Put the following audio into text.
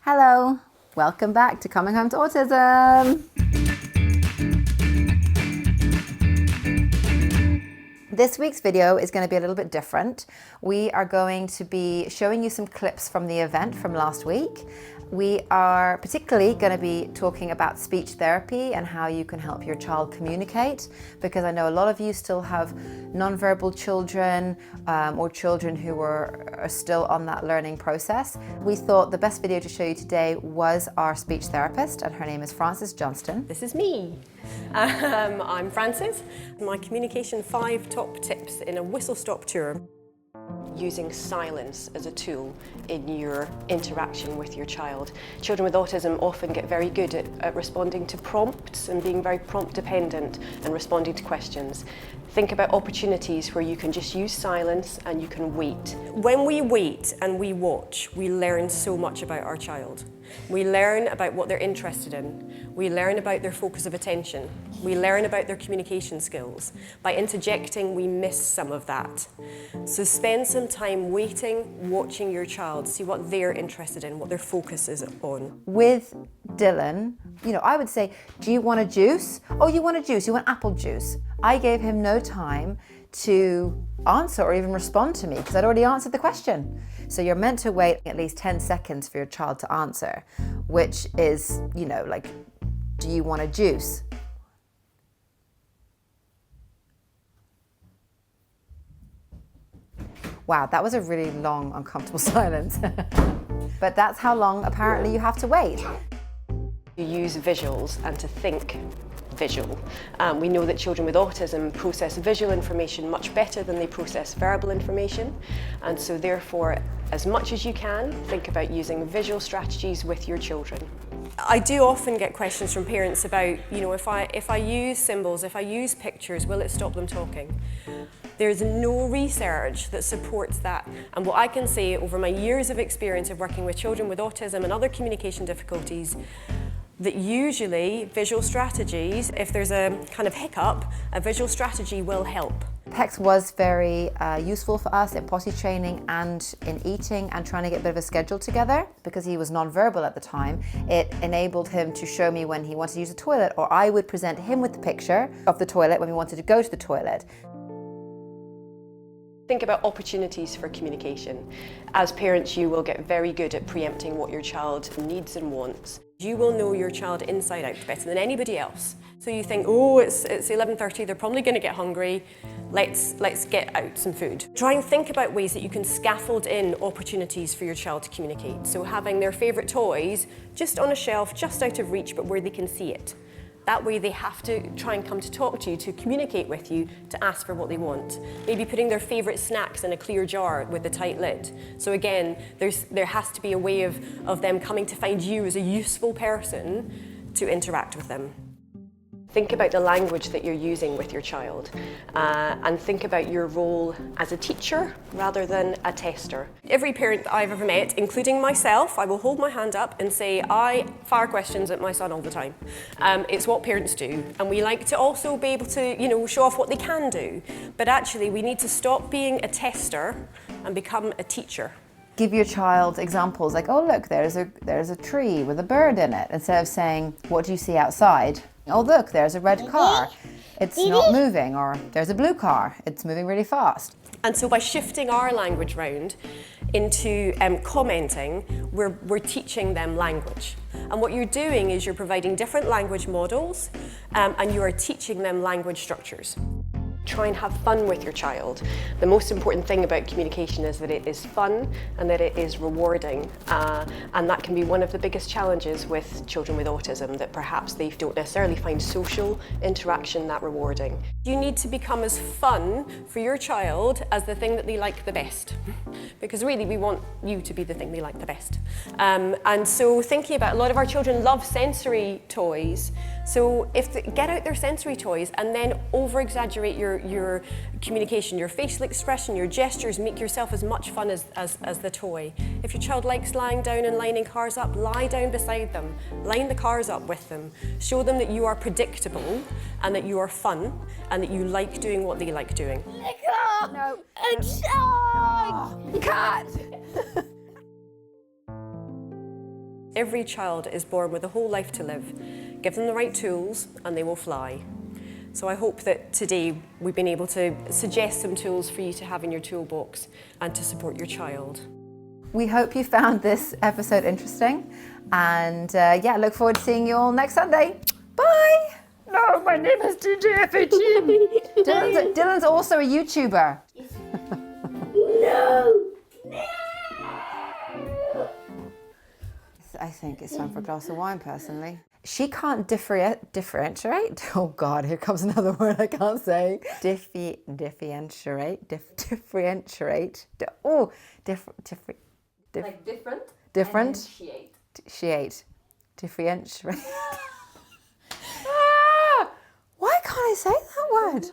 Hello, welcome back to Coming Home to Autism. This week's video is going to be a little bit different. We are going to be showing you some clips from the event from last week. We are particularly going to be talking about speech therapy and how you can help your child communicate, because I know a lot of you still have nonverbal children or children who are still on that learning process. We thought the best video to show you today was our speech therapist, and her name is Johnstone. This is me. I'm Frances. My communication 5 top tips in a whistle-stop tour. Using silence as a tool in your interaction with your child. Children with autism often get very good at responding to prompts and being very prompt dependent and responding to questions. Think about opportunities where you can just use silence and you can wait. When we wait and we watch, we learn so much about our child. We learn about what they're interested in. We learn about their focus of attention. We learn about their communication skills. By interjecting, we miss some of that. So spend some time waiting, watching your child, see what they're interested in, what their focus is on. With Dylan, I would say, do you want a juice? Oh, you want a juice, you want apple juice. I gave him no time to answer or even respond to me because I'd already answered the question. So you're meant to wait at least 10 seconds for your child to answer, which is, like, do you want a juice? Wow, that was a really long, uncomfortable silence. But that's how long apparently you have to wait. You use visuals and to think visual. We know that children with autism process visual information much better than they process verbal information, and so therefore, as much as you can, think about using visual strategies with your children. I do often get questions from parents about, if I use symbols, if I use pictures, will it stop them talking? There's no research that supports that. And what I can say over my years of experience of working with children with autism and other communication difficulties, that usually visual strategies, if there's a kind of hiccup, a visual strategy will help. PECS was very useful for us in potty training and in eating and trying to get a bit of a schedule together. Because he was non-verbal at the time, it enabled him to show me when he wanted to use the toilet, or I would present him with the picture of the toilet when we wanted to go to the toilet. Think about opportunities for communication. As parents, you will get very good at preempting what your child needs and wants. You will know your child inside out better than anybody else. So you think, oh, it's 11:30, they're probably going to get hungry, let's get out some food. Try and think about ways that you can scaffold in opportunities for your child to communicate. So having their favourite toys just on a shelf, just out of reach, but where they can see it. That way they have to try and come to talk to you, to communicate with you, to ask for what they want. Maybe putting their favourite snacks in a clear jar with a tight lid. So again, there has to be a way of them coming to find you as a useful person to interact with them. Think about the language that you're using with your child and think about your role as a teacher rather than a tester. Every parent that I've ever met, including myself, I will hold my hand up and say, I fire questions at my son all the time. It's what parents do, and we like to also be able to, show off what they can do. But actually, we need to stop being a tester and become a teacher. Give your child examples like, oh look, there's a tree with a bird in it, instead of saying, what do you see outside? Oh look, there's a red car, it's not moving, or there's a blue car, it's moving really fast. And so by shifting our language round into commenting, we're teaching them language. And what you're doing is you're providing different language models and you are teaching them language structures. Try and have fun with your child. The most important thing about communication is that it is fun and that it is rewarding. And that can be one of the biggest challenges with children with autism, that perhaps they don't necessarily find social interaction that rewarding. You need to become as fun for your child as the thing that they like the best. Because really we want you to be the thing they like the best. And so thinking about, a lot of our children love sensory toys. So get out their sensory toys and then over-exaggerate your communication, your facial expression, your gestures, make yourself as much fun as the toy. If your child likes lying down and lining cars up, lie down beside them, line the cars up with them. Show them that you are predictable and that you are fun and that you like doing what they like doing. No. You can't. Every child is born with a whole life to live. Give them the right tools and they will fly. So I hope that today we've been able to suggest some tools for you to have in your toolbox and to support your child. We hope you found this episode interesting, and yeah, look forward to seeing you all next Sunday. Bye! No, my name is DJ FHM. Dylan's also a YouTuber. No! I think it's time for a glass of wine, personally. She can't differentiate. Oh God, here comes another word I can't say. Differentiate. Like different? Different. Shiate. Differentiate. Ah! Why can't I say that word?